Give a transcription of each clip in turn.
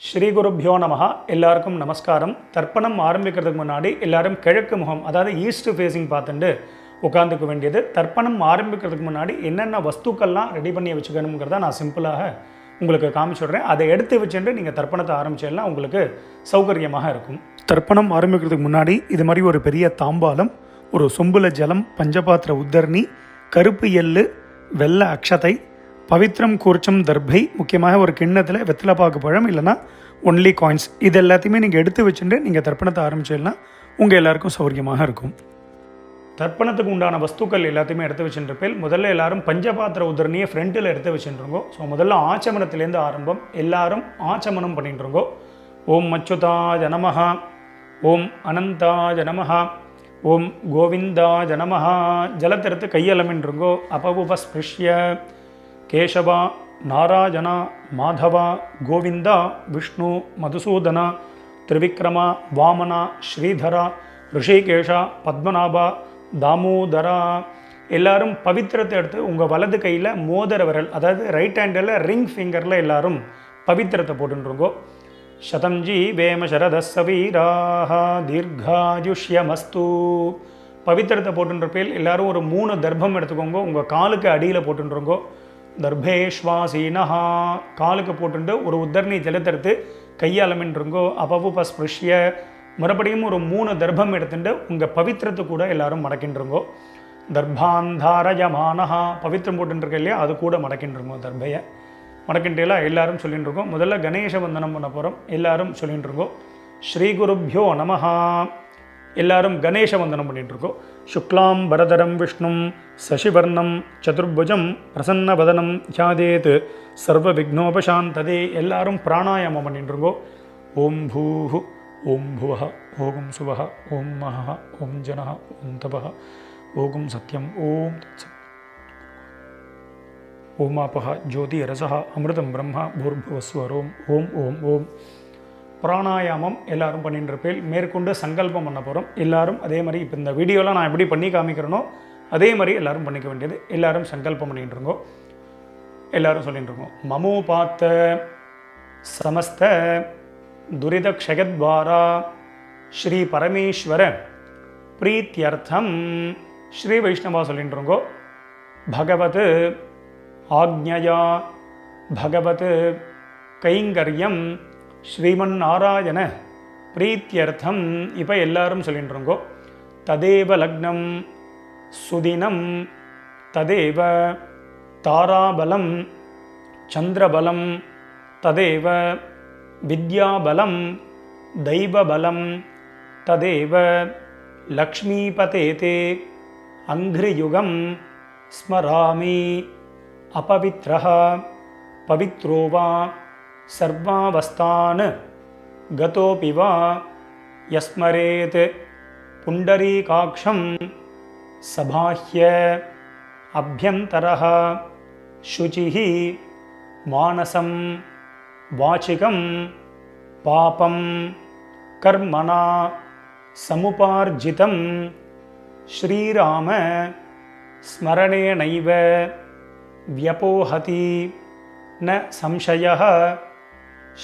ஸ்ரீ குருப்யோ நமஹ. எல்லாருக்கும் நமஸ்காரம். தர்ப்பணம் ஆரம்பிக்கிறதுக்கு முன்னாடி எல்லாரும் கிழக்கு முகம், அதாவது ஈஸ்ட் ஃபேஸிங் பார்த்துட்டு உட்காந்துக்க வேண்டியது. தர்ப்பணம் ஆரம்பிக்கிறதுக்கு முன்னாடி என்னென்ன வஸ்துக்கள்லாம் ரெடி பண்ணி வச்சுக்கணுங்கிறத நான் சிம்பிளாக உங்களுக்கு காமிச்சுடுறேன். அதை எடுத்து வச்சுட்டு நீங்கள் தர்ப்பணத்தை ஆரம்பிச்சிடலாம், உங்களுக்கு சௌகரியமாக இருக்கும். தர்ப்பணம் ஆரம்பிக்கிறதுக்கு முன்னாடி இது மாதிரி ஒரு பெரிய தாம்பாலம், ஒரு சொம்புல ஜலம், பஞ்சபாத்திர உத்தரணி, கருப்பு எள்ளு, வெள்ளை அக்ஷதை, பவித்ரம் கூர்ச்சம் தர்பை, முக்கியமாக ஒரு கிண்ணத்தில் வெத்தலைப்பாக்கு பழம் இல்லைனா ஒன்லி காயின்ஸ், இது எல்லாத்தையுமே நீங்கள் எடுத்து வச்சுட்டு நீங்கள் தர்ப்பணத்தை ஆரம்பிச்சிடலாம், உங்கள் எல்லாருக்கும் சௌகரியமாக இருக்கும். தர்ப்பணத்துக்கு உண்டான வஸ்துக்கள் எல்லாத்தையுமே எடுத்து வச்சுருப்பேன். முதல்ல எல்லாரும் பஞ்சபாத்திர உதரணியை ஃப்ரண்ட்டில் எடுத்து வச்சுருங்கோ. ஸோ முதல்ல ஆச்சமனத்திலேருந்து ஆரம்பம். எல்லாரும் ஆச்சமனம் பண்ணிட்டுருங்கோ. ஓம் அச்சுதாய நமஹ, ஓம் அனந்தாய நமஹ, ஓம் கோவிந்தாய நமஹ. ஜலத்தெடுத்து கையலமின்றுங்கோ. அபவுபஸ்பிருஷ்ய கேசவா நாராயணா மாதவா கோவிந்தா விஷ்ணு மதுசூதனா திரிவிக்ரமா வாமனா ஸ்ரீதரா ரிஷிகேஷா பத்மநாபா தாமோதரா. எல்லாரும் பவித்திரத்தை எடுத்து உங்கள் வலது கையில் மோதிர விரல், அதாவது ரைட் ஹேண்டில் ரிங் ஃபிங்கரில் எல்லாரும் பவித்திரத்தை போட்டுருங்கோ. சதம்ஜி வேம சரதஸ்ஸ வீராஹ தீர்காயுஷ்யமஸ்து. பவித்திரத்தை போட்டுருப்பேல் எல்லாரும் ஒரு 3 தர்ப்பம் எடுத்துக்கோங்க. உங்கள் காலுக்கு அடியில் போட்டுருங்கோ. தர்பேஷ்வாசீனஹா, காலுக்கு போட்டுட்டு ஒரு உத்தரணி ஜலத்தெடுத்து கையாலமின்றுங்கோ. அபவுபஸ்பிருஷ்ய, மறுபடியும் ஒரு 3 தர்ப்பம் எடுத்துட்டு உங்கள் பவித்திரத்தை கூட எல்லாரும் மடக்கின்றுங்கோ. தர்பாந்தாரயமானஹா, பவித்திரம் போட்டுருக்க இல்லையா, அது கூட மடக்கின்றுங்கோ. தர்பையை மடக்கின்றேலாம் எல்லாரும் சொல்லிட்டு இருக்கோம். முதல்ல கணேச வந்தனம் பண்ண போகிறோம். எல்லாரும் சொல்லிட்டு இருக்கோம் ஸ்ரீ குருப்யோ நமஹா. எல்லாரும் கணேச வந்தனம் பண்ணிட்டுருக்கோம். சுக்லாம் பரதரம் விஷ்ணும் சசிவர்ணம் சதுர்புஜம் பிரசன்னவதனம் தியாதேத் சர்வ விக்னோபசாந்ததே. எல்லாரும் பிராணாயாமம் பண்ணிட்டுருக்கோ. ஓம் பூஹு ஓம் புவஹ ஓம் சுவஹ ஓம் மஹ ஓம் ஜனஹ ஓம் தபஹ ஓம் சத்யம் ஓம் தத்சத் ஓமாபஹ ஜோதி ரசஹ அமிர்தம் பிரம்மா பூர்புவஸ்வரோம் ஓம் ஓம் ஓம். பிராணாயாமம் எல்லாரும் பண்ணிட்டு இருப்பேன். மேற்கொண்டு சங்கல்பம் பண்ண போகிறோம். எல்லாரும் அதே மாதிரி இப்போ இந்த வீடியோவில் நான் எப்படி பண்ணி காமிக்கிறேனோ அதே மாதிரி எல்லாரும் பண்ணிக்க வேண்டியது. எல்லாரும் சங்கல்பம் பண்ணிட்டு இருக்கோம். எல்லாரும் சொல்லிட்டு இருக்கோம். மமோபாத்த சமஸ்த துரித க்ஷயத்வாரா ஸ்ரீ பரமேஸ்வர பிரீத்தியர்த்தம். ஸ்ரீ வைஷ்ணவா சொல்லிட்டு இருக்கோம். பகவத் ஆக்ஞயா பகவத் கைங்கரியம் ஸ்ரீமன் நாராயண பிரீத்தியர்த்தம். இப்போ எல்லாரும் சொல்லிட்டுருங்கோ. ததேவ லக்னம் சுதினம் ததேவ தாராபலம் சந்திரபலம் ததேவ வித்யாபலம் தெய்வபலம் ததேவ லக்ஷ்மீபதேதே அங்கிரியுகம் ஸ்மராமி அபவித்ரஹ பவித்ரோ வா சர்வாவஸ்தான் கதோபி வா யஸ்மரேத் புண்டரீகாக்ஷம் சபாஹ்ய அப்யந்தரஹ சுசிஹி மானசம் வாசிகம் பாபம் கர்மணா சமுபார்ஜிதம் ஸ்ரீராம ஸ்மரணேனைவ வ்யபோஹதி ந சம்சயः.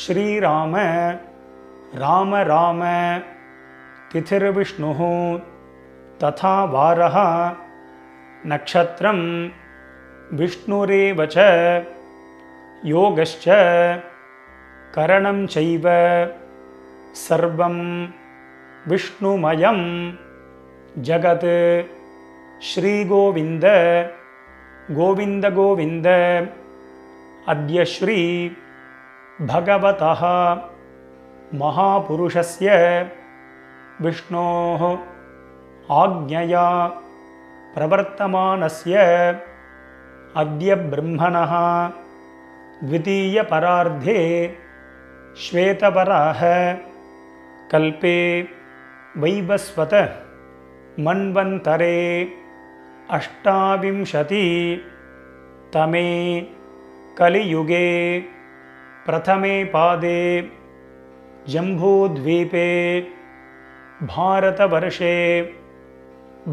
ஸ்ரீராம ராம ராம திதிர்விஷ்ணுः ததா வாரः நக்ஷத்ரம் விஷ்ணுரேவ ச யோகஸ்ச கரணம் சைவ சர்வம் விஷ்ணுமயம் ஜகத். ஸ்ரீகோவிந்த கோவிந்த கோவிந்த. அத்ய ஸ்ரீ பகவதः மகாபுருஷஸ்ய விஷ்ணோः ஆக்ஞயா பிரவர்த்தமானஸ்ய அத்ய பிரம்மணः த்விதீய பரார்த்தே ஸ்வேதவராஹ கல்பே வைவஸ்வத மன்வந்தரே அஷ்டாவிம்சதி தமே கலியுகே பிரதமே பாதே ஜம்பூத்வீபே பாரதவர்ஷே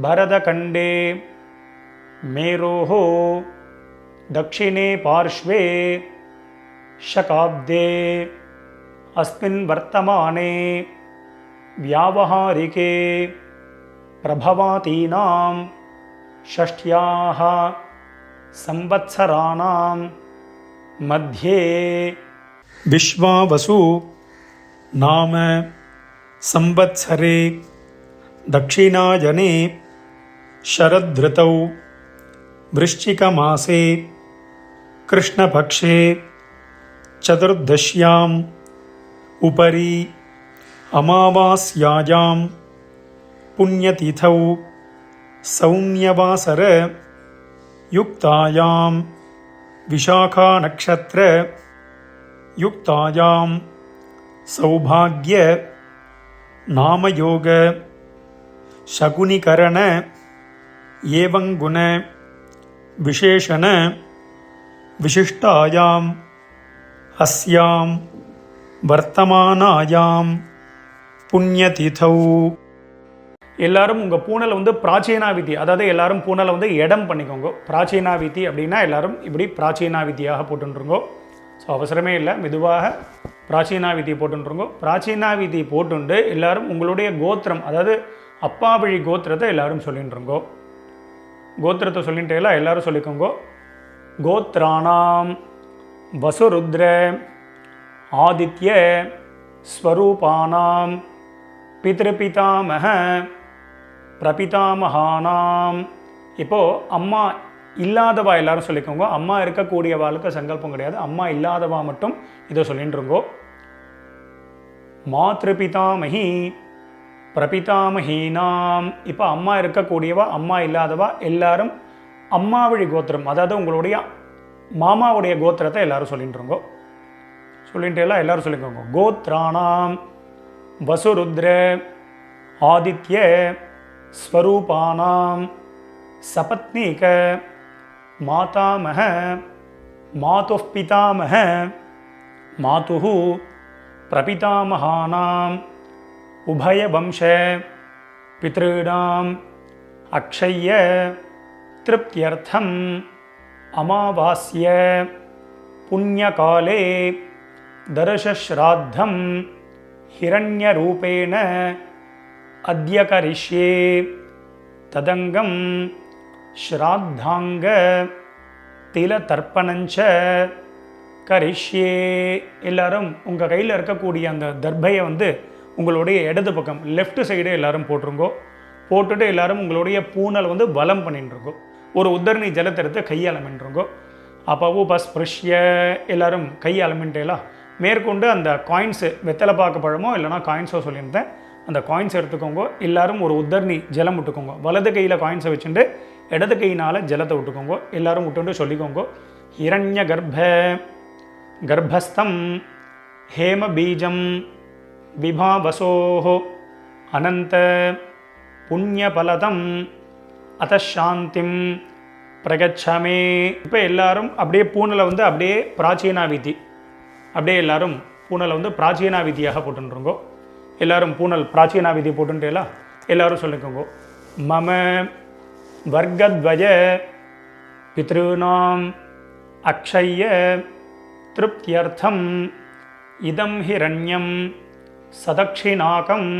பரதகண்டே மேரோः दक्षिणे पार्श्वे शकाब्दे अस्मिन् वर्तमाने व्यावहारिके प्रभवातीनां षष्ट्याः संवत्सराणां मध्ये विश्वावसु नाम संवत्सरे दक्षिणायने शरदृतौ वृश्चिकमासे कृष्णपक्षे चतुर्दश्याम् उपरि अमावास्यायां पुण्यतिथौ सौम्यवासर युक्तायां विशाखानक्षत्र युक्तायां सौभाग्य नामयोग शकुनिकरण एवं गुण विशेषण विशिष्टायां अस्यां वर्तमानायां पुण्यतिथौ. எல்லாரும் உங்கள் பூனலை வந்து பிராச்சீனாவிதி, அதாவது எல்லாரும் பூனலை வந்து இடம் பண்ணிக்கோங்க. பிராச்சீனாவிதி அப்படின்னா எல்லாரும் இப்படி பிராச்சீனாவிதியாக போட்டுருங்கோ. ஸோ அவசரமே இல்லை, மெதுவாக பிராச்சீனாவிதி போட்டுருங்கோ. பிராச்சீனாவிதி போட்டுண்டு எல்லாரும் உங்களுடைய கோத்திரம், அதாவது அப்பா வழி கோத்திரத்தை எல்லாரும் சொல்லிட்டுருங்கோ. கோத்திரத்தை சொல்லிட்டேலாம் எல்லாரும் சொல்லிக்கோங்க. கோத்ராணாம் வசுருத்ர ஆதித்ய ஸ்வரூபானாம் பித்ருபிதாமக பிரபிதாமகானாம். இப்போது அம்மா இல்லாதவா எல்லாரும் சொல்லிக்கோங்க. அம்மா இருக்கக்கூடியவாளுக்கு சங்கல்பம் கிடையாது, அம்மா இல்லாதவா மட்டும் இதை சொல்லிட்டுருங்கோ. மாத்ருபிதாமகி பிரபிதாமகீனாம். இப்போ அம்மா இருக்கக்கூடியவா அம்மா இல்லாதவா எல்லாரும் அம்மா வழி கோத்திரம், அதாவது உங்களுடைய மாமாவுடைய கோத்திரத்தை எல்லாரும் சொல்லிட்டுருங்கோ. சொல்லிட்டு எல்லாம் எல்லாரும் சொல்லிக்கோங்க. கோத்ராணாம் வசுருத்ர ஆதித்ய ஸ்வரூபானாம் சபத்னீக மாதாமக மாதுः பிதாமக மாதுः பிரபிதாமகானாம் உபயவம்ச பித்ருணாம் அக்ஷய்ய திருப்தியர்த்தம் அமாவாஸ்ய புண்ணியகாலே தர்ஷஸ்ராத்தம் ஹிரண்யரூபேண அத்ய கரிஷ்யே ததங்கம் ஸ்ராத்தாங்க திலதர்ப்பணஞ்ச கரிஷ்யே. எல்லாரும் உங்கள் கையில் இருக்கக்கூடிய அந்த தர்பையை வந்து உங்களுடைய இடது பக்கம் லெஃப்ட் சைடு எல்லாரும் போட்டுருங்கோ. போட்டுட்டு எல்லாரும் உங்களுடைய பூனல் வந்து வலம் பண்ணிட்டுருங்கோ. ஒரு உத்தரணி ஜலத்தை எடுத்து கையாளமின்றுங்கோ. அப்போ பஸ்பிருஷ்ய எல்லாரும் கையாளமின்ட்டேலாம் மேற்கொண்டு அந்த காயின்ஸு வெத்தலை பாக்கு பழமோ இல்லைனா காயின்ஸோ சொல்லியிருந்தேன், அந்த காயின்ஸ் எடுத்துக்கோங்க. எல்லாரும் ஒரு உத்தரணி ஜலம் விட்டுக்கோங்க. வலது கையில் காயின்ஸை வச்சுட்டு இடது கையினால் ஜலத்தை விட்டுக்கோங்க. எல்லாரும் விட்டுட்டு சொல்லிக்கோங்க. ஹிரண்ய கர்ப்பஸ்தம் ஹேம பீஜம் விபாவசோஹோ அனந்த புண்ணியபலதம் அதசாந்திம் பிரகச்சமே. இப்போ எல்லாரும் அப்படியே பூனலை வந்து அப்படியே பிராச்சீனாவிதி, அப்படியே எல்லாரும் பூனலை வந்து பிராச்சீனாவிதியாக போட்டுருங்கோ. எல்லாரும் பூனல் பிராச்சீனாவிதி போட்டுட்டேலாம் எல்லாரும் சொல்லிக்கோங்க. மம வர்க்கத்வய பித்ருணாம் அக்ஷய்ய திருப்தியர்த்தம் இதம் ஹிரண்யம் சதக்ஷிணாகம்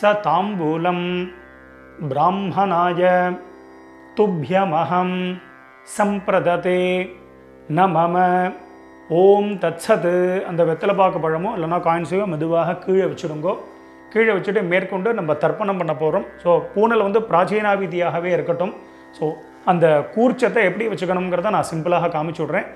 ச தாம்பூலம் பிராமணாய துப்யமஹம் சம்பிரததே ந மம. ஓம் தத்சத். அந்த வெத்தலை பாக்கு பழமோ இல்லைனா காயின்ஸையோ மெதுவாக கீழே வச்சுடுங்கோ. கீழே வச்சுட்டு மேற்கொண்டு நம்ம தர்ப்பணம் பண்ண போகிறோம். ஸோ பூனல் வந்து பிராச்சீனாவிதியாகவே இருக்கட்டும். ஸோ அந்த கூர்ச்சத்தை எப்படி வச்சுக்கணுங்கிறத நான் சிம்பிளாக காமிச்சு விட்றேன்.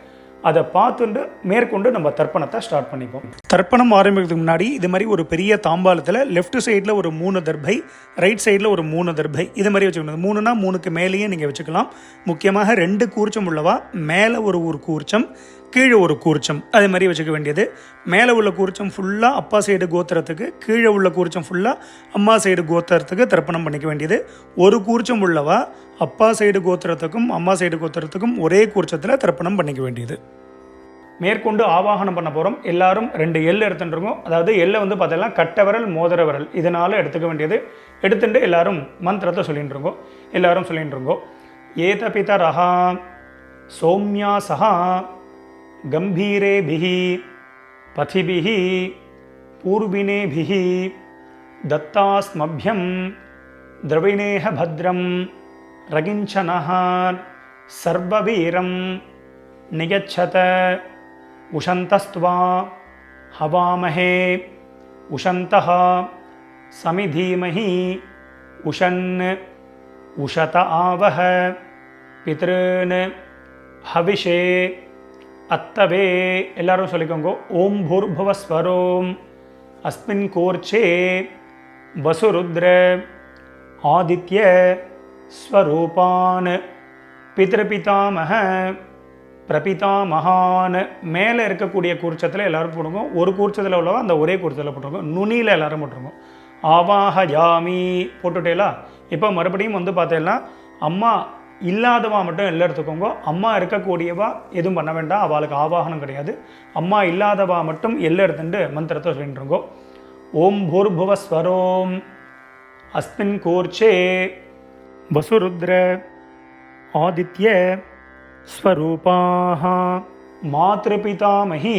அதை பார்த்துட்டு மேற்கொண்டு நம்ம தர்ப்பணத்தை ஸ்டார்ட் பண்ணிப்போம். தர்ப்பணம் ஆரம்பிக்கிறதுக்கு முன்னாடி இது மாதிரி ஒரு பெரிய தாம்பாளத்தில் லெஃப்ட் சைடில் ஒரு 3 தர்பை, ரைட் சைடில் ஒரு 3 தர்பை, இது மாதிரி வச்சுக்கணும். 3னா 3க்கு மேலேயே நீங்கள் வச்சுக்கலாம். முக்கியமாக 2 கூர்ச்சம் உள்ளவா மேலே ஒரு கூர்ச்சம், கீழே ஒரு கூர்ச்சம், அதே மாதிரி வச்சுக்க வேண்டியது. மேலே உள்ள கூர்ச்சம் ஃபுல்லாக அப்பா சைடு கோத்திரத்துக்கு, கீழே உள்ள கூர்ச்சம் ஃபுல்லாக அம்மா சைடு கோத்திரத்துக்கு தர்ப்பணம் பண்ணிக்க வேண்டியது. ஒரு கூர்ச்சம் உள்ளவா அப்பா சைடு கோத்திரத்துக்கும் அம்மா சைடு கோத்திரத்துக்கும் ஒரே கூர்ச்சத்தில் தர்ப்பணம் பண்ணிக்க வேண்டியது. மேற்கொண்டு ஆவாகனம் பண்ண போகிறோம். எல்லாரும் 2 எள் எடுத்துட்டுருக்கோம். அதாவது எள்ளை வந்து பார்த்தீங்கன்னா கட்ட விரல் மோதிர விரல் இதனால் எடுத்துக்க வேண்டியது. எடுத்துட்டு எல்லாரும் மந்திரத்தை சொல்லிட்டு இருக்கோம். எல்லாரும் சொல்லிட்டு இருக்கோம். ஏத பிதரஹா சௌமியா சஹா கம்பீரேபிஹி பதிபிஹி பூர்வினேபிஹி தத்தாஸ்மப்யம் திரவிணேஹ பத்ரம் ரகிஞ்சனஹ சர்வவீரம் நிகச்சத உஷந்தஸ்த்வா ஹவாமஹே உஷந்தஹ சமிதீமஹி உஷன் உஷத ஆவஹ பித்ருன் ஹவிஷே அத்தவே. எல்லாரும் சொல்லிக்கோங்க. ஓம் பூர்புவஸ்வரோம் அஸ்மின் கோர்ச்சே வசுருத்ர ஆதித்ய ஸ்வரூபான் பித்ருபிதாமஹ பிரபிதாமகான். மேலே இருக்கக்கூடிய கூர்ச்சத்தில் எல்லாரும் போடுங்க. ஒரு கூர்ச்சத்தில் உள்ளவா அந்த ஒரே கூர்ச்சத்தில் போட்டுருங்க. நுனியில் எல்லாரும் போட்டுருங்க. ஆவாஹயாமி போட்டுட்டேலா. இப்போ மறுபடியும் வந்து பார்த்தேன்னா அம்மா இல்லாதவா மட்டும் எல்லாம் எடுத்துக்கோங்க. அம்மா இருக்கக்கூடியவா எதுவும் பண்ண வேண்டாம், அவளுக்கு ஆவாகனம் கிடையாது. அம்மா இல்லாதவா மட்டும் எல்லாம் எடுத்துட்டு மந்திரத்தை சொல்லிட்டுருங்கோ. ஓம் பூர்புவஸ்வரோம் அஸ்மின் கோர்ச்சே வசுருத்ர ஆதித்ய ஸ்வரூபாஹ மாத்ருபிதாமஹி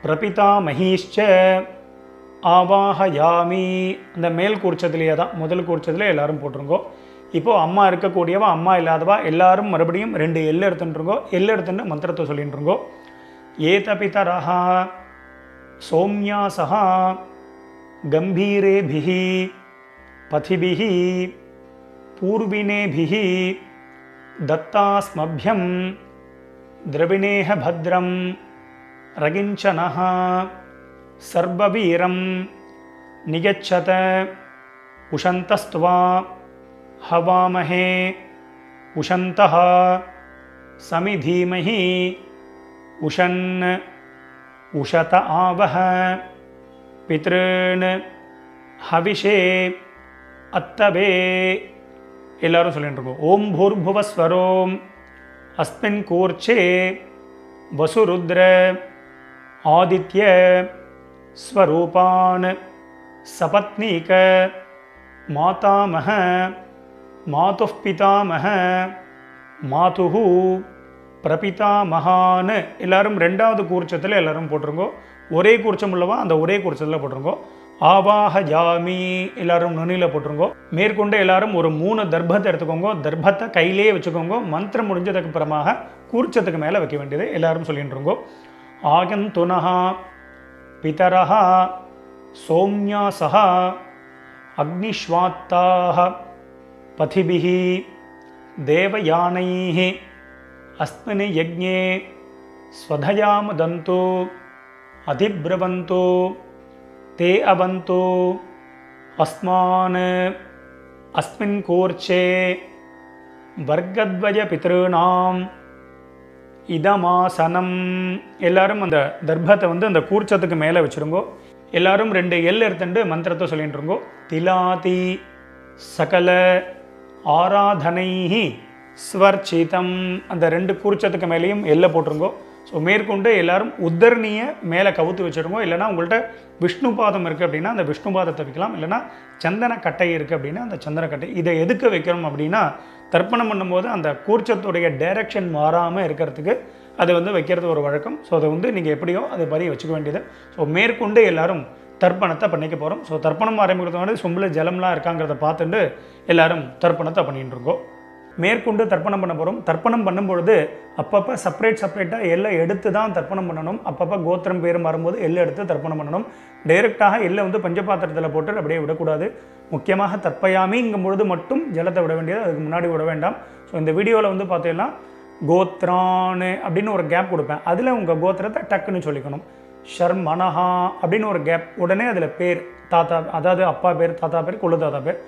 பிரபிதாமஹீஷ்ச ஆவாஹயாமி. அந்த மேல் கூர்ச்சத்திலேயே தான், முதல் கூர்ச்சத்திலே எல்லாரும் போட்டிருங்கோ. இப்போது அம்மா இருக்கக்கூடியவா அம்மா இல்லாதவா எல்லாரும் மறுபடியும் 2 எல் எடுத்துட்டுருங்கோ. எல் எடுத்துட்டு மந்திரத்தை சொல்லிட்டுருங்கோ. ஏதபிதரஹா சௌமியாசஹா கம்பீரேபிஹி பதிபிஹி பூர்வினேபிஹி தத்தாஸ்மப்யம் திரவிணேஹ பத்ரம் ரகிஞ்சனஹ சர்வவீரம் நிகச்சத உஷந்தஸ்த்வா ஹவாமஹே உஷந்தஹ சமிதீமஹி உஷன் உஷத ஆவஹ பித்ருன் ஹவிஷே அத்தவே. எல்லாரும் சொல்லிட்டு இருக்கோம். ஓம் பூர்புவஸ்வரோம் அஸ்மின் கூர்ச்சே வசுருத்ர ஆதித்ய ஸ்வரூபான் சபத்னீக மாதாமஹ மாதுः பிதாமஹ மாதுஹு பிரபிதாமகான். எல்லாரும் 2வது கூர்ச்சத்தில் எல்லாரும் போட்டிருங்கோ. ஒரே கூர்ச்சம் உள்ளவா அந்த ஒரே கூர்ச்சத்தில் போட்டிருங்கோ. ஆவாஹயாமி எல்லாரும் நுனியில் போட்டிருங்கோ. மேற்கொண்டு எல்லாரும் ஒரு 3 தர்பத்தை எடுத்துக்கோங்க. தர்பத்தை கையிலே வச்சுக்கோங்க. மந்திரம் முடிஞ்சதுக்கு அப்புறமாக கூர்ச்சத்துக்கு மேலே வைக்க வேண்டியது எல்லாரும் சொல்லிட்டுருங்கோ. ஆகந்துனஹா பிதரஹா சௌமியாசஹ அக்னிஷ்வாத்தாஹ பதிபிஹி தேவயானைஹ அஸ்மின் யஜ்ஞே ஸ்வதயாமதந்து அதிப்ரவந்து தே அவந்து அஸ்மான் அஸ்மின் கோர்ச்சே வர்க்கத்வய பித்ருணாம் இதமாசனம். எல்லாரும் அந்த தர்பத்தை வந்து அந்த கூர்ச்சத்துக்கு மேலே வச்சுருங்கோ. எல்லாரும் 2 எல் எடுத்துட்டு மந்திரத்தை சொல்லிட்டுருங்கோ. திலாதி சகல ஆராதனைஹி ஸ்வர்ச்சிதம். அந்த 2 கூர்ச்சத்துக்கு மேலேயும் எல்லை போட்டுருங்கோ. ஸோ மேற்கொண்டு எல்லாரும் உத்தரணியை மேலே கவுத்து வச்சுருங்கோ. இல்லைனா உங்கள்கிட்ட விஷ்ணு பாதம் இருக்குது அப்படின்னா அந்த விஷ்ணு பாதத்தை வைக்கலாம். இல்லைனா சந்தன கட்டை இருக்குது அப்படின்னா அந்த சந்தன கட்டை. இதை எதுக்கு வைக்கிறோம் அப்படின்னா தர்ப்பணம் பண்ணும்போது அந்த கூர்ச்சத்துடைய டைரக்ஷன் மாறாமல் இருக்கிறதுக்கு அதை வந்து வைக்கிறது ஒரு வழக்கம். ஸோ அதை வந்து நீங்கள் எப்படியோ அதை பறி வச்சுக்க வேண்டியது. ஸோ மேற்கொண்டு எல்லாரும் தர்ப்பணத்தை பண்ணிக்க போகிறோம். ஸோ தர்ப்பணம் ஆரம்பிக்கிறது மாதிரி சொம்பில் ஜலம்லாம் இருக்காங்கிறத பார்த்துட்டு எல்லாரும் தர்ப்பணத்தை பண்ணிட்டு இருக்கோம். மேற்கொண்டு தர்ப்பணம் பண்ண போகிறோம். தர்ப்பணம் பண்ணும்பொழுது அப்பப்போ செப்பரேட்டாக எல்லாம் எடுத்து தான் தர்ப்பணம் பண்ணணும். அப்பப்போ கோத்திரம் பேர் மாறும்போது எல்லாம் எடுத்து தர்ப்பணம் பண்ணணும். டைரெக்டாக எல்லாம் வந்து பஞ்சபாத்திரத்தில் போட்டு அப்படியே விடக்கூடாது. முக்கியமாக தர்ப்பயாமிங்கும் பொழுது மட்டும் ஜலத்தை விட வேண்டியது, அதுக்கு முன்னாடி விட வேண்டாம். ஸோ இந்த வீடியோவில் வந்து பார்த்தீங்கன்னா கோத்ரான்னு அப்படின்னு ஒரு கேப் கொடுப்பேன். அதில் உங்கள் கோத்திரத்தை டக்குன்னு சொல்லிக்கணும். ஷர்மனஹா அப்படின்னு ஒரு கேப், உடனே அதில் பேர் தாத்தா, அதாவது அப்பா பேர், தாத்தா பேர், கொள்ளு தாத்தா பேர்.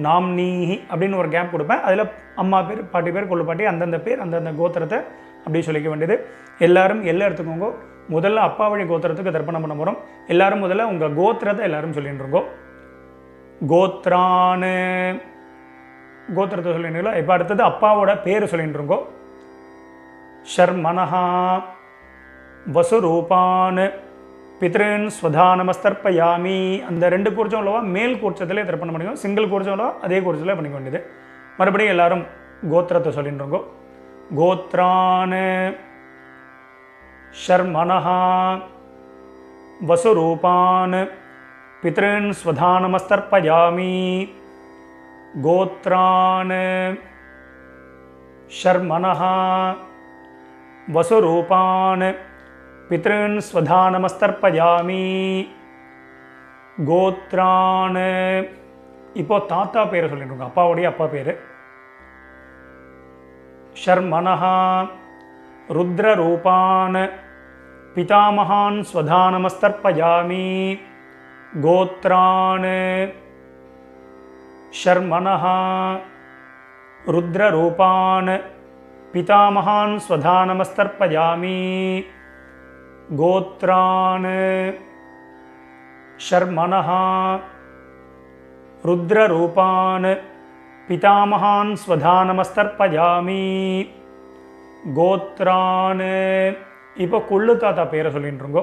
நாம்னீஹி அப்படின்னு ஒரு கேப் கொடுப்பேன். அதில் அம்மா பேர், பாட்டி பேர், கொள்ளு பாட்டி, அந்தந்த பேர், அந்தந்த கோத்திரத்தை அப்படி சொல்லிக்க வேண்டியது. எல்லாரும் எல்லாம் எடுத்துக்கோங்க. முதல்ல அப்பா வழி கோத்திரத்துக்கு தர்ப்பணம் பண்ண போகிறோம். எல்லாரும் முதல்ல உங்கள் கோத்திரத்தை எல்லாரும் சொல்லிட்டு இருக்கோம். கோத்ரான்னு கோத்திரத்தை சொல்லிங்களா. இப்போ அடுத்தது அப்பாவோட பேர் சொல்லிட்டு இருக்கோம். ஷர்மனஹா வசுரூபான் பித்ருன் ஸ்வதானமஸ்தர்ப்பயாமி. அந்த 2 கூர்ச்சம் உள்ளவா மேல் கூர்ச்சத்திலே தர்ப்பணம் பண்ணிக்கோ. சிங்கிள் கூர்ச்சம் உள்ளவா அதே கூர்ச்சத்தில் பண்ணிக்க வேண்டியது. மறுபடியும் எல்லாரும் கோத்திரத்தை சொல்லிட்டு இருக்கோம். கோத்ரான் ஷர்மனஹா वसुरूपान् पितॄन् स्वधानमस्तर्पयामि गोत्रान् शर्मणः वसुरूपान् पितॄन् स्वधानमस्तर्पयामि गोत्रान् இப்போ தாத்தா பேரை சொல்லிட்டுருங்க, அப்பாவுடைய அப்பா பேர். शर्मणः रुद्ररूपान् पितामहान् स्वधानमस्तर्पयामि गोत्रान् शर्मणः रुद्ररूपान् पितामहान् स्वधानमस्तर्पयामि गोत्रान् शर्मणः रुद्ररूपान् पितामहान् स्वधानमस्तर्पयामि गोत्रान् இப்போ கொள்ளு தாத்தா பேரை சொல்லிட்டுருங்கோ.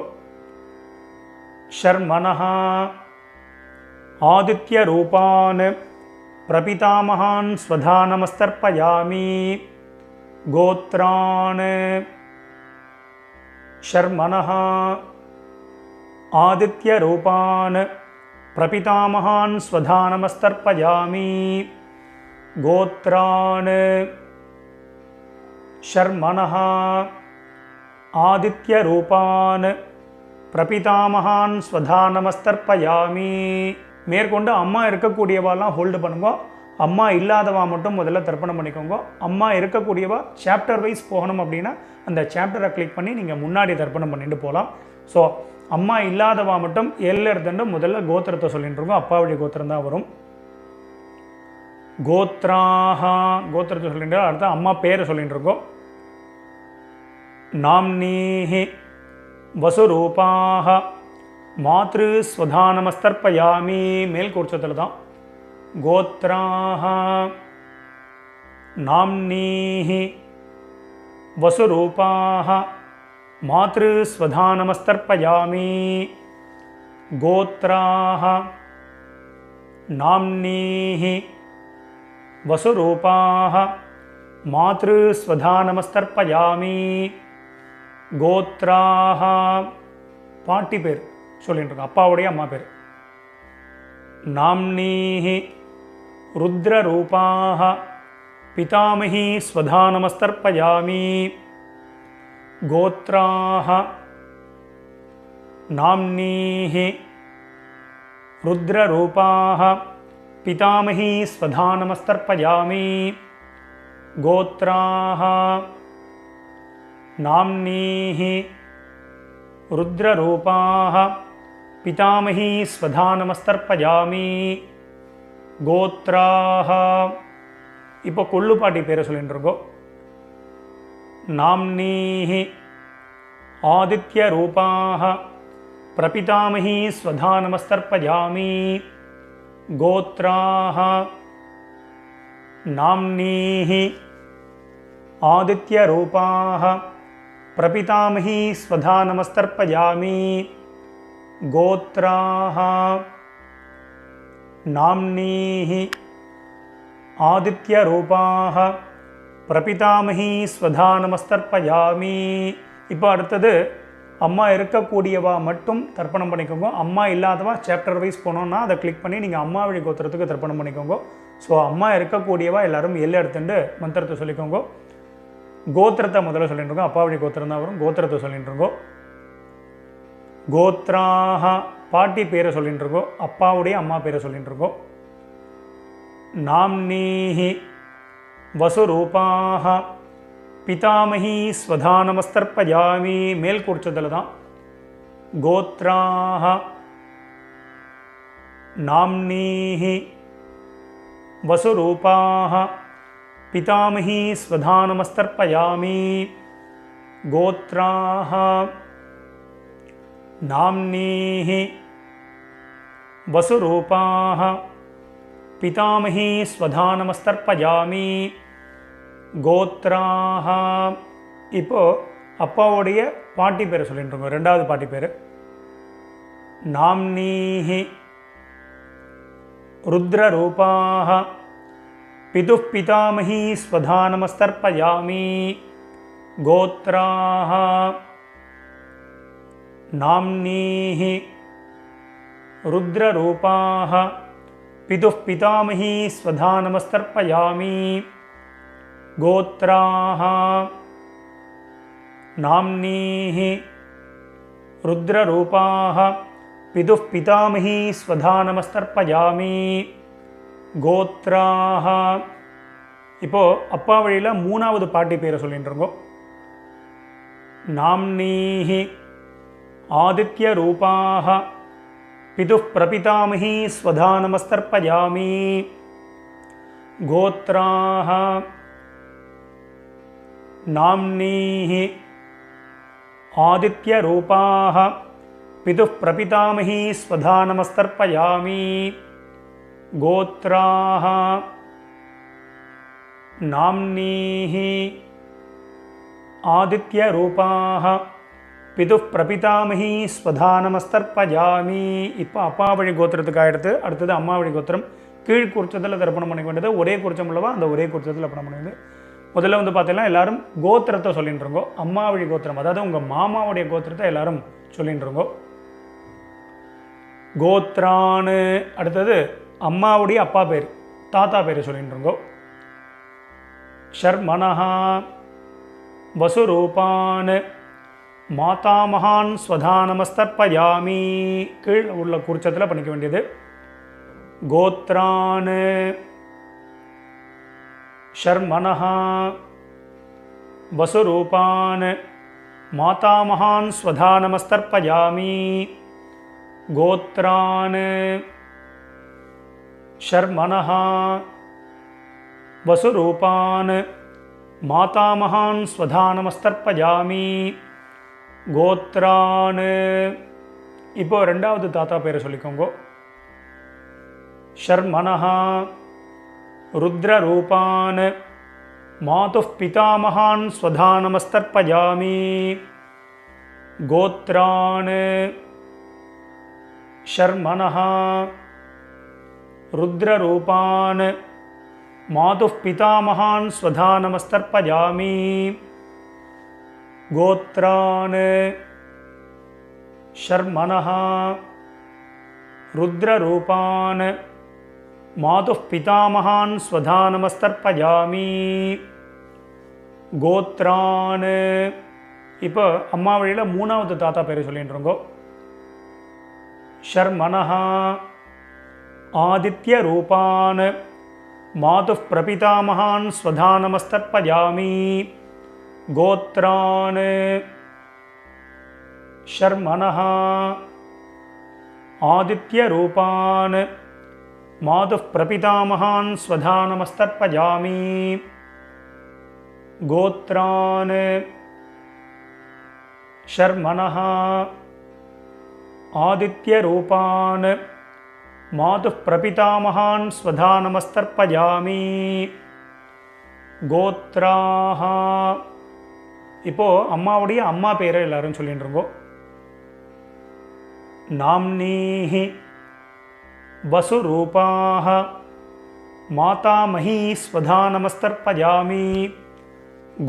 शर्मणः आदित्यरूपान् प्रपितामहान् स्वधानमस्तर्पयामि गोत्रान् शर्मणः आदित्यरूपान् प्रपितामहान् स्वधानमस्तर्पयामि गोत्रान् शर्मणः ஆதித்யரூபான் பிரபிதாமகான் ஸ்வதானமஸ்தர்ப்பயாமி. மேற்கொண்டு அம்மா இருக்கக்கூடியவாலாம் ஹோல்டு பண்ணுங்க, அம்மா இல்லாதவா மட்டும் முதல்ல தர்ப்பணம் பண்ணிக்கோங்க. அம்மா இருக்கக்கூடியவா சாப்டர் வைஸ் போகணும் அப்படின்னா அந்த சாப்டரை கிளிக் பண்ணி நீங்கள் முன்னாடி தர்ப்பணம் பண்ணிட்டு போகலாம். ஸோ அம்மா இல்லாதவா மட்டும் எடுத்துட்டு முதல்ல கோத்திரத்தை சொல்லிட்டு இருக்கோம். அப்பாவுடைய கோத்திரம் தான் வரும். கோத்ராஹா கோத்திரத்தை சொல்லிட்டு அடுத்த அம்மா பேரை சொல்லிட்டு இருக்கோம். नाम्नीः वसुरूपाः मातृस्वधानमस्तर्पयामि மேல் கூர்ச்சத்தில் தான். गोत्राः नाम्नीः वसुरूपाः मातृस्वधानमस्तर्पयामि गोत्राः नाम्नीः वसुरूपाः मातृस्वधानमस्तर्पयामि गोत्राः பாட்டி பேர் சொல்லிட்டு இருக்கோம், அப்பாவுடைய அம்மா பேர். नाम्नीः रुद्ररूपाः पितामही स्वधानमस्तर्पयामि गोत्राः नाम्नीः रुद्ररूपाः पितामही स्वधानमस्तर्पयामि गोत्राः नाम्नीः रुद्ररूपाः पितामही स्वधानमस्तर्पयामि गोत्राः இப்போ கொள்ளு பாட்டி பேரை சொல்லிட்டு இருக்கோம். नाम्नीः आदित्यरूपाः प्रपितामही स्वधानमस्तर्पयामि गोत्राः नाम्नीः आदित्यरूपाः प्रपितामही स्वधानमस्तर्पयामि गोत्राः नाम्नीः आदित्यरूपाः प्रपितामही स्वधानमस्तर्पयामि. இப்போ அடுத்தது அம்மா இருக்கக்கூடியவா மட்டும் தர்ப்பணம் பண்ணிக்கோங்க. அம்மா இல்லாதவா சாப்டர் வைஸ் போனோன்னா அதை கிளிக் பண்ணி நீங்கள் அம்மா வழி கோத்திரத்துக்கு தர்ப்பணம் பண்ணிக்கோங்க. ஸோ அம்மா இருக்கக்கூடியவா எல்லாரும் எடுத்துட்டு மந்திரத்தை சொல்லிக்கோங்க. கோத்திரத்தை முதல்ல சொல்லிட்டு இருக்கோம், அப்பா வழி கோத்திரம் தான் வரும். கோத்திரத்தை சொல்லிட்டு இருக்கோம். கோத்ராஹ பாட்டி பேரை சொல்லிட்டு இருக்கோம், அப்பாவுடைய அம்மா பேரை சொல்லிட்டு இருக்கோம். नाम्नीः वसुरूपाः पितामही स्वधानमस्तर्पयामि மேல் கூர்ச்சத்தில் தான். गोत्राः नाम्नीः वसुरूपाः पितामही स्वधानमस्तर्पयामि गोत्राः नाम्नीः वसुरूपाः पितामही स्वधानमस्तर्पयामि गोत्राः. இப்போ அப்பாவுடைய பாட்டி பேரை சொல்லிட்டு இருக்கோம், ரெண்டாவது பாட்டி பேர். नाम्नीः रुद्ररूपाः पितुः पितामही स्वधानमस्तर्पयामि गोत्राः नाम्नीः रुद्ररूपाः पितुः पितामही स्वधा नमस्तर्पयामि गोत्राः नाम्नीः रुद्ररूपाः पितुः पितामही स्वधा नमस्तर्पयामि गोत्राः இப்போ அப்பா வழியில் மூணாவது பாட்டி பேரை சொல்லிட்டுருங்கோ. நாம்னீஹி ஆதித்ய ரூபாக பிதுः பிரபிதாமஹி ஸ்வதா நமஸ்தர்ப்பயாமி கோத்ராः நாம்னீஹி ஆதித்ய ரூபாக பிதுः பிரபிதாமஹி ஸ்வதா நமஸ்தர்ப்பயாமி கோத்ராः नाम्नीः आदित्य रूपाः पितुः प्रपितामही स्वधा नमस्तर्पयामि. இப்போ அப்பா வழி கோத்திரத்துக்கு அடுத்தது அம்மா வழி கோத்திரம். கீழ் குறிச்சத்தில் தர்ப்பணம் பண்ணிக்க வேண்டியது ஒரே குறிச்சம் உள்ளவா அந்த ஒரே குறிச்சத்தில் தர்ப்பணம் பண்ணியது. முதல்ல பார்த்தீங்கன்னா எல்லாரும் கோத்திரத்தை சொல்லிட்டு இருக்கோம். அம்மா வழி கோத்திரம் அதாவது உங்கள் மாமாவுடைய கோத்திரத்தை எல்லாரும் சொல்லிட்டு இருக்கோம். கோத்ரான்னு அடுத்தது அம்மாவுடைய அப்பா பேர் தாத்தா பேர் சொல்லிட்டு இருக்கோம். शर्मणः वसुरूपान् मातामहान् स्वधा नमस्तर्पयामि. கீழ் உள்ள குறிச்சத்தில் பண்ணிக்க வேண்டியது. கோத்ரான் शर्मणः वसुरूपान् मातामहान् स्वधा नमस्तर्पयामि गोत्रान् शर्मणः वसुरूपान् मातामहान् स्वधा नमस्तर्पयामि गोत्रान्. இப்போ ரெண்டாவது தாத்தா பேரை சொல்லிக்கோங்க. शर्मणः रुद्ररूपान् मातुः पितामहान् स्वधा नमस्तर्पयामि गोत्रान् शर्मणः रुद्ररूपान् मातुः पितामहान् स्वधा नमस्तर्पयामि गोत्रान् शर्मणः रुद्ररूपान् मातुः पितामहान् स्वधा नमस्तर्पयामि गोत्रान्. இப்போ அம்மா வழியில் மூணாவது தாத்தா பேரை சொல்லிட்டு இருக்கோம். शर्मणः आदित्य रूपान् मातुः प्रपितामहान् स्वधा नमस्तर्पयामि गोत्रान् शर्मणः आदित्य रूपान् मातुः प्रपितामहान् स्वधा नमस्तर्पयामि गोत्रान् शर्मणः आदित्य रूपान् मातुः प्रपितामहान् स्वधा नमस्तर्पयामि गोत्राः. இப்போ அம்மாவுடைய அம்மா பேரை எல்லாரும் சொல்லிட்டு இருக்கோம். नाम्नीः वसुरूपाः मातामही स्वधा नमस्तर्पयामि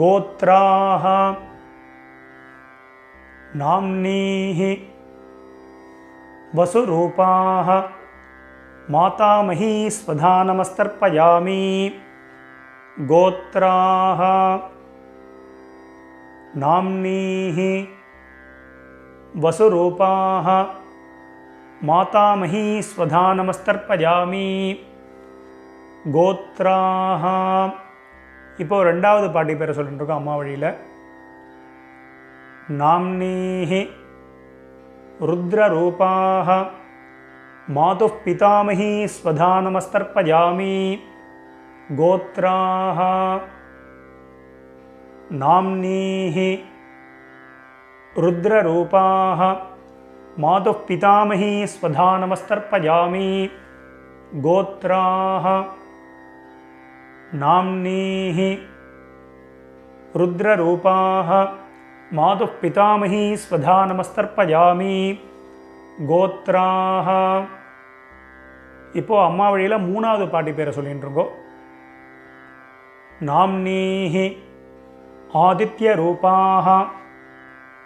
गोत्राः नाम्नीः वसुरूपाः मातामही स्वधा नमस्तर्पयामि गोत्राः नाम्नीः वसुरूपाः मातामही स्वधा नमस्तर्पयामि गोत्राः. இப்போ ரெண்டாவது பாட்டி பேரை சொல்லிட்டு இருக்கோம் அம்மா வழியில். नाम्नीः रुद्ररूपाः मातुः पितामही स्वधा नमस्तर्पयामि गोत्राः नाम्नीः रुद्ररूपाः मातुः पितामही स्वधा नमस्तर्पयामि गोत्राः नाम्नीः रुद्ररूपाः मातुः पितामही स्वधा नमस्तर्पयामि गोत्राः. இப்போ அம்மா வழியில் மூணாவது பாட்டி பேரை சொல்லிட்டு இருக்கோம். नाम्नीः आदित्य रूपाः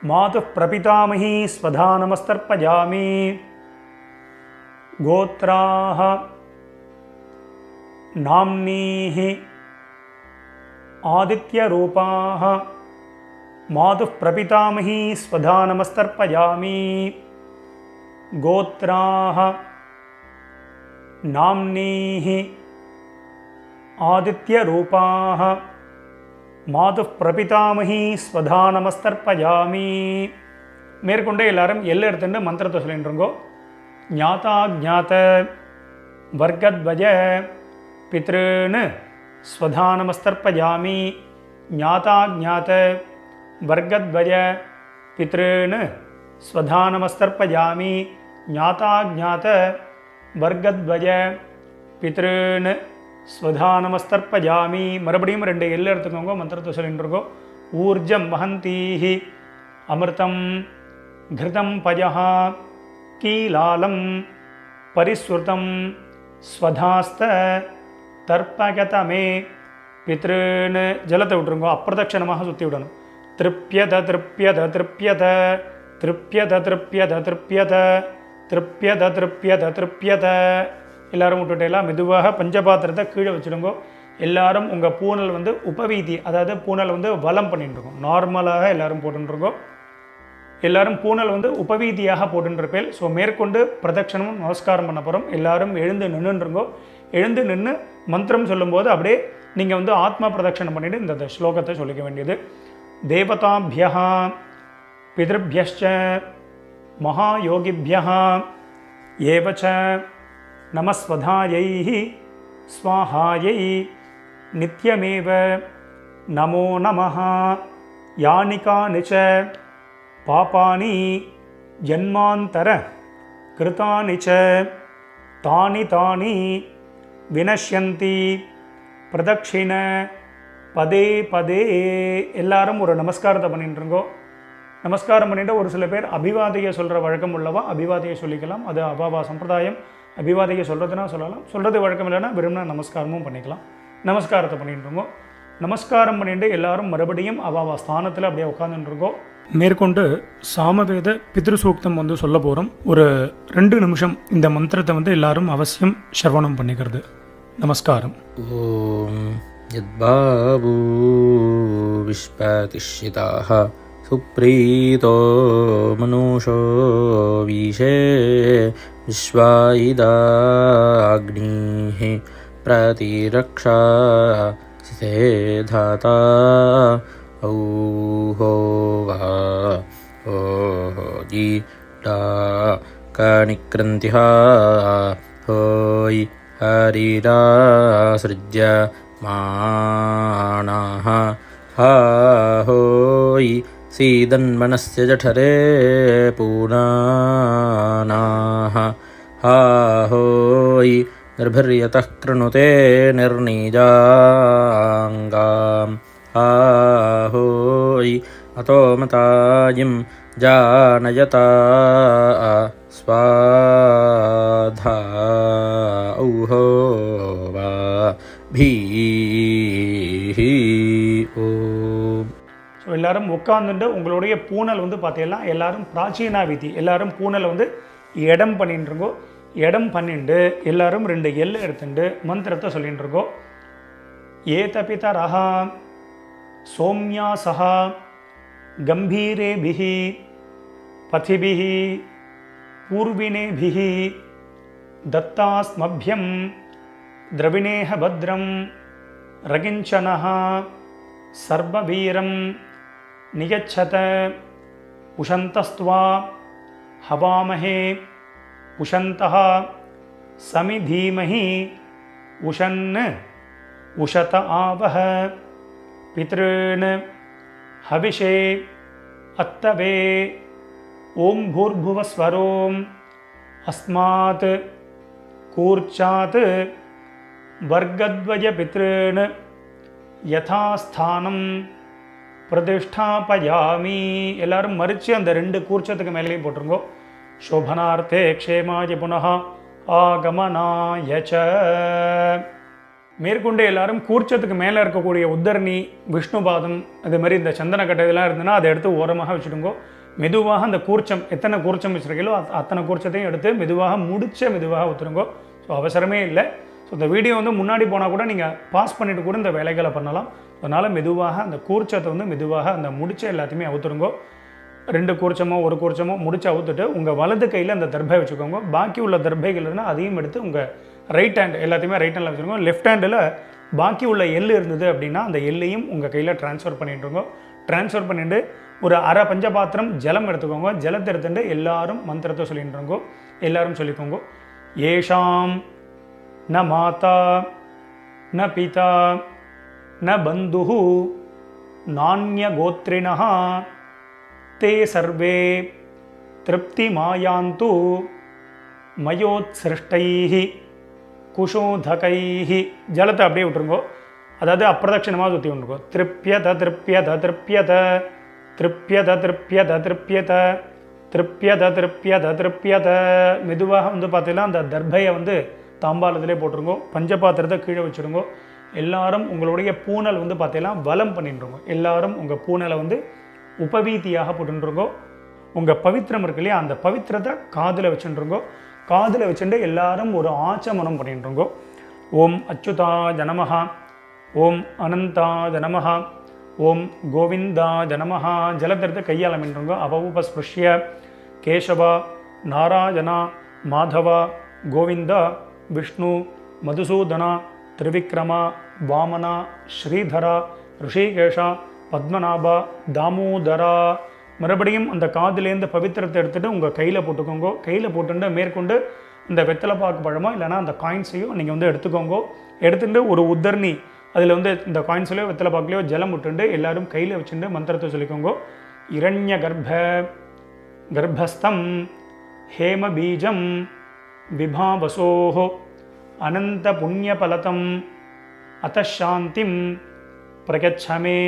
மாதுः பிரபிதாமகி ஸ்வதா நமஸ்தர்ப்பயாமி. கோத்ராः நாம்னீः ஆதித்யரூபாः மாதுः பிரபிதாமகி ஸ்வதா நமஸ்தர்ப்பயாமி. கோத்ராः நாம்னீः ஆதித்யரூபாः மாதுः பிரபிதாமகி ஸ்வதா நமஸ்தர்ப்பயாமி. மேற்கொண்டே எல்லாரும் எல்லை எடுத்துட்டு மந்திரத்தை சொல்லிட்டுருங்கோ. ஞாதா ஜாத வர்க்கத்வஜ பித்ருன்னு ஸ்வதா நமஸ்தர்ப்பயாமி. ஞாதா ஜாத வர்க்கத்வஜ பித்ருன்னு ஸ்வதா நமஸ்தர்ப்பயாமி. ஞாதா ஜாத வர்க்கத்வஜ பித்ருன்னு ஸ்வதா நமஸ்தர்ப்பயாமி. மறுபடியும் 2 எல்லை எடுத்துக்கோங்க, மந்திரத்தை சொல்லிட்டு இருக்கோம். ஊர்ஜம் வஹந்தீஹி அமிர்தம் கிருதம் பஜஹ கீலாலம் பரிஸ்ருதம் ஸ்வதாஸ்த தர்ப்பகதமே பித்ருன்னு ஜலத்தை விட்டுருங்கோ. அப்பிரதட்சணமாக சுற்றி விடணும். திருப்யத திருப்யத திருப்யத திருப்யத திருப்யத திருப்யத திருப்யத திருப்யத திருப்யத. எல்லாரும் விட்டுட்டேலாம் மெதுவாக பஞ்சபாத்திரத்தை கீழே வச்சுடுங்கோ. எல்லாரும் உங்கள் பூனல் வந்து உபவீதி, அதாவது பூனல் வந்து வலம் பண்ணிட்டுருக்கோம். நார்மலாக எல்லாரும் போட்டுருக்கோம். எல்லாரும் பூனல் வந்து உபவீதியாக போட்டுருப்பேன். ஸோ மேற்கொண்டு பிரதட்சணமும் நமஸ்காரம் பண்ண போகிறோம். எல்லாரும் எழுந்து நின்றுருங்கோ. எழுந்து நின்று மந்திரம் சொல்லும்போது அப்படியே நீங்கள் வந்து ஆத்மா பிரதட்சணம் பண்ணிவிட்டு இந்த ஸ்லோகத்தை சொல்லிக்க வேண்டியது. தேவதாபியா பிதృभ्यश्च மகாயோகிभ्यः ஏவச்ச நமஸ்வதாயை ஸ்வாஹாயை நித்யமேவ நமோ நமः. யானி கானி ச பாபானி ஜன்மாந்தர கிருதானி ச தானி தானி வினஷ்யந்தி பிரதட்சிண பதே பதே. எல்லாரும் ஒரு நமஸ்காரத்தை பண்ணிட்டுருங்கோ. நமஸ்காரம் பண்ணிட்டு ஒரு சில பேர் அபிவாதையை சொல்கிற வழக்கம் உள்ளவா அபிவாதையை சொல்லிக்கலாம். அது அபாவா சம்பிரதாயம். அபிவாதையை சொல்கிறதுனா சொல்லலாம், சொல்கிறது வழக்கம் இல்லைன்னா விரும்பினா நமஸ்காரமும் பண்ணிக்கலாம். நமஸ்காரத்தை பண்ணிட்டுருங்கோ. நமஸ்காரம் பண்ணிட்டு எல்லாரும் மறுபடியும் அவாவா ஸ்தானத்தில் அப்படியே உட்காந்துட்டுருக்கோம். மேற்கொண்டு சாமவேத பித்ருசூக்தம் வந்து சொல்ல போகிறோம். ஒரு 2 நிமிஷம் இந்த மந்திரத்தை வந்து எல்லாரும் அவசியம் ஸ்ரவணம் பண்ணிக்கிறது. நமஸ்காரம். ஓம் யத்பாபு விஸ்வதிஷ்யிதாஹ சுப்ரீதோ மனுஷோ வீஷே விஸ்வாயிதாக்னிஹி பிரதிரக்ஷா சிதேதாதா ஔஹோவா ஓஜி டா கணிக்ரந்திஹா ஹோய் ஹரிராஸ்ருஜ்ய மாணாஹ ஹோய் சீதன்மனஸ்ய ஜఠரே பூனானாஹ ஹோய் நிர்பிர்யதः க்ருணுதே நிர்ணீஜாங்காம் ஹோய் அதோ மதாயிம் ஜானயதா ஸ்வாதா ஔஹோவா பீஹி ஓம். ஸோ எல்லாரும் உட்காந்துட்டு உங்களுடைய பூனல் வந்து பார்த்தீங்கன்னா எல்லாரும் பிராச்சீனா விதி, எல்லாரும் பூனலை வந்து இடம் பண்ணிட்டு இருக்கோம். இடம் பண்ணிட்டு எல்லாரும் 2 எல்லை எடுத்துட்டு மந்திரத்தை சொல்லிட்டு இருக்கோம். ஏதபிதரஹ சோம்யாசஹ கம்பீரேபிஹி பதிபிஹி பூர்வினேபிஹி தத்தாஸ்மभ्यं द्रविणेह भद्रं रगिञ्चनः सर्ववीरं नियच्छत उशन्तस्त्वा हवामहे उशन्तः समिधीमहि उशन् उशत आवह पितॄन् हविषे अत्तवे ओं भूर्भुवस्वरोम् अस्मात् कूर्चात् वर्गद्वय पितॄन् यथास्थानं பிரதிஷ்டாபயாமி. எல்லாரும் மறித்து அந்த 2 கூர்ச்சத்துக்கு மேலேயும் போட்டுருங்கோ. சோபனார்த்தே க்ஷேமாய புனः ஆகமனாய ச. மேற்கொண்டு எல்லாரும் கூர்ச்சத்துக்கு மேலே இருக்கக்கூடிய உத்தரணி, விஷ்ணுபாதம், அது மாதிரி இந்த சந்தனக்கட்டை இதெல்லாம் இருந்ததுன்னா அதை எடுத்து ஓரமாக வச்சுடுங்கோ. மெதுவாக அந்த கூர்ச்சம், எத்தனை கூர்ச்சம் வச்சுருக்கீங்களோ அத்தனை கூர்ச்சத்தையும் எடுத்து மெதுவாக மெதுவாக ஊற்றுருங்கோ. ஸோ அவசரமே இல்லை. ஸோ இந்த வீடியோ வந்து முன்னாடி போனால் கூட நீங்கள் பாஸ் பண்ணிவிட்டு கூட இந்த வேலைகளை பண்ணலாம். அதனால் மெதுவாக அந்த கூர்ச்சத்தை வந்து மெதுவாக அந்த முடிச்ச எல்லாத்தையுமே அவுத்துருங்கோ. 2 கூர்ச்சமோ 1 கூர்ச்சமோ முடிச்சு அவுத்துட்டு உங்கள் வலது கையில் அந்த தர்பை வச்சுக்கோங்க. பாக்கி உள்ள தர்பைகள் இருந்தால் அதையும் எடுத்து உங்கள் ரைட் ஹேண்ட் எல்லாத்தையுமே ரைட் ஹேண்டில் வச்சுருக்கோம். லெஃப்ட் ஹேண்டில் பாக்கி உள்ள எள் இருந்தது அப்படின்னா அந்த எல்லையும் உங்கள் கையில் ட்ரான்ஸ்ஃபர் பண்ணிட்டுருங்க. ட்ரான்ஸ்ஃபர் பண்ணிவிட்டு ஒரு அரை பஞ்சபாத்திரம் ஜலம் எடுத்துக்கோங்க. ஜலத்தை எடுத்துட்டு எல்லாரும் மந்திரத்தை சொல்லிட்டுருங்கோ. எல்லாரும் சொல்லிக்கோங்க. ஏஷாம் ந மாதா ந பிதா ந பந்துஹு நான்ய கோத்ரிணஹ தே சர்வே திருப்தி மாயாந்து மயோத்சிருஷ்டைஹி குஷோதகைஹி. ஜலத்தை அப்படியே விட்டுருங்கோ. அதாவது அப்பிரதட்சிணமாக சுற்றி விட்டுருக்கோம். திருப்யத திருப்யத திருப்யத திருப்யத திருப்யத திருப்யத திருப்யத திருப்யத திருப்யத. மெதுவாக வந்து பார்த்தீங்கன்னா அந்த தர்பையை வந்து தாம்பாலத்திலே போட்டுருங்கோ. பஞ்சபாத்திரத்தை கீழே வச்சுருங்கோ. எல்லாரும் உங்களுடைய பூனல் வந்து பார்த்தீங்கன்னா வலம் பண்ணிட்டுருங்கோ. எல்லாரும் உங்கள் பூனலை வந்து உபவீதியாக போட்டுருங்கோ. உங்கள் பவித்திரம் இருக்கு இல்லையா, அந்த பவித்திரத்தை காதில் வச்சுருங்கோ. காதில் வச்சுட்டு எல்லாரும் ஒரு ஆச்சமனம் பண்ணிட்டுருங்கோ. ஓம் அச்சுதா ஜனமஹா, ஓம் அனந்தா ஜனமஹா, ஓம் கோவிந்தா ஜனமஹா. ஜலத்திரத்தை கையால் மின்றுங்கோ. அபவுபஸ்பிருஷ்ய கேசவா நாராயணா மாதவா கோவிந்தா விஷ்ணு மதுசூதனா திரிவிக்ரமா வாமனா ஸ்ரீதரா ரிஷிகேஷா பத்மநாபா தாமோதரா. மறுபடியும் அந்த காதிலேருந்து பவித்திரத்தை எடுத்துகிட்டு உங்கள் கையில் போட்டுக்கோங்க. கையில் போட்டுட்டு மேற்கொண்டு இந்த வெத்தலை பாக்கு பழமோ இல்லைனா அந்த காயின்ஸையும் நீங்கள் வந்து எடுத்துக்கோங்க. எடுத்துகிட்டு ஒரு உத்தர்ணி அதில் வந்து இந்த காயின்ஸ்லையோ வெத்தலை பாக்குலையோ ஜலம் விட்டுண்டு எல்லாரும் கையில் வச்சுட்டு மந்திரத்தை சொல்லிக்கோங்க. இரண்ய கர்ப்பஸ்தம் ஹேம பீஜம் விபாவசோஹோ அனந்த புண்ணியபலதம் அத்தசாந்திம் பிரகச்சமே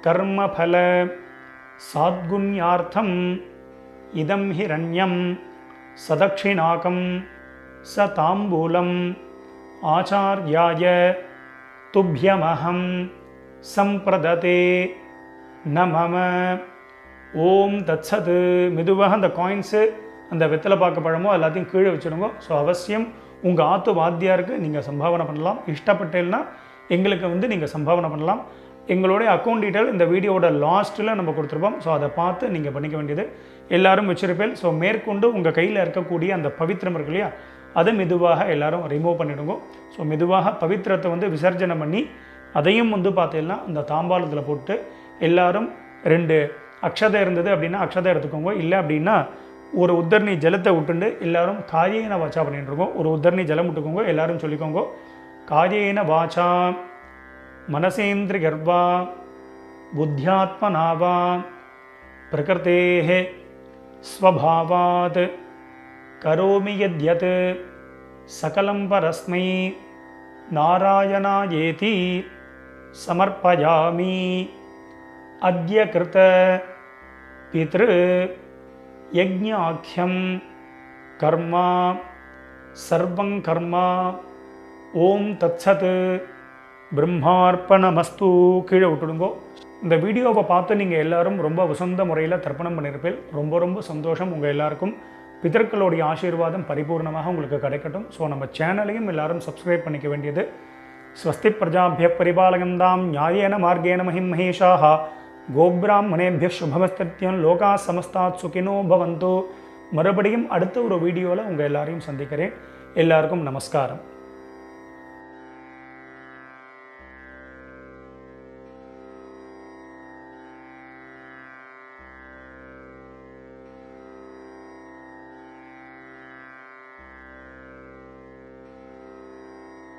கர்மபல சாத்குண்யார்த்தம் இதம் ஹிரண்யம் சதக்ஷிணாகம் ச தாம்பூலம் ஆச்சார்யாய துப்யமஹம் சம்பிரததே நமம. ஓம் தத்சத். மெதுவாக அந்த காயின்ஸு அந்த வெத்தலை பாக்கு பழமோ எல்லாத்தையும் கீழே வச்சுடுங்க. ஸோ அவசியம் உங்கள் ஆத்து வாத்தியாருக்கு நீங்கள் சம்பாவனை பண்ணலாம். இஷ்டப்பட்டேன்னா எங்களுக்கு வந்து நீங்கள் சம்பாவனை பண்ணலாம். எங்களுடைய அக்கௌண்ட் டீட்டெயில் இந்த வீடியோட லாஸ்ட்டில் நம்ம கொடுத்துருப்போம். ஸோ அதை பார்த்து நீங்கள் பண்ணிக்க வேண்டியது. எல்லோரும் வச்சிருப்பேன். ஸோ மேற்கொண்டு உங்கள் கையில் இருக்கக்கூடிய அந்த பவித்திரம் இருக்கு இல்லையா, அதை மெதுவாக எல்லோரும் ரிமூவ் பண்ணிவிடுங்க. ஸோ மெதுவாக பவித்திரத்தை வந்து விசர்ஜனை பண்ணி அதையும் வந்து பார்த்தீங்கன்னா அந்த தாம்பாலத்தில் போட்டு எல்லாரும் 2 அக்ஷதை இருந்தது அப்படின்னா அக்ஷதை எடுத்துக்கோங்க. இல்லை அப்படின்னா ஒரு உத்தரணி ஜலத்தை விட்டுண்டு எல்லாரும் காயேன வாச்சா பண்ணிட்டு இருக்கோம். ஒரு உத்தரணி ஜலம் விட்டுக்கோங்க. எல்லாரும் சொல்லிக்கோங்க. காயேன வாச்சா மனசேந்திரி கர்வா புத்தியாத்மனாவா பிரகிருதேஹே ஸ்வபாவாத் கரோமி யத்யத் சகலம் பரஸ்மை நாராயணாயேதி சமர்ப்பயாமி. அத்ய கிருத பித்ரு யஜ்ஞாக்யம் கர்மா சர்வங் கர்மா. ஓம் தத்சத். பிரம்மார்ப்பணமஸ்து. கீழே விட்டுடுங்கோ. இந்த வீடியோவை பார்த்து நீங்கள் எல்லாரும் ரொம்ப வசந்த முறையில் தர்ப்பணம் பண்ணியிருப்பேன். ரொம்ப ரொம்ப சந்தோஷம். உங்கள் எல்லாருக்கும் பிதர்களுடைய ஆசீர்வாதம் பரிபூர்ணமாக உங்களுக்கு கிடைக்கட்டும். ஸோ நம்ம சேனலையும் எல்லாரும் சப்ஸ்கிரைப் பண்ணிக்க வேண்டியது. ஸ்வஸ்தி பிரஜாபிய பரிபாலகந்தாம் நியாயேன மார்கேன மஹிம் மகேஷாஹ கோப்ராஹ்மணேபிய சுபமஸ்தத்யம் லோகா சமஸ்தாத் சுகினோ பவந்து. மறுபடியும் அடுத்த ஒரு வீடியோவில் உங்கள் எல்லாரையும் சந்திக்கிறேன். எல்லாருக்கும் நமஸ்காரம்.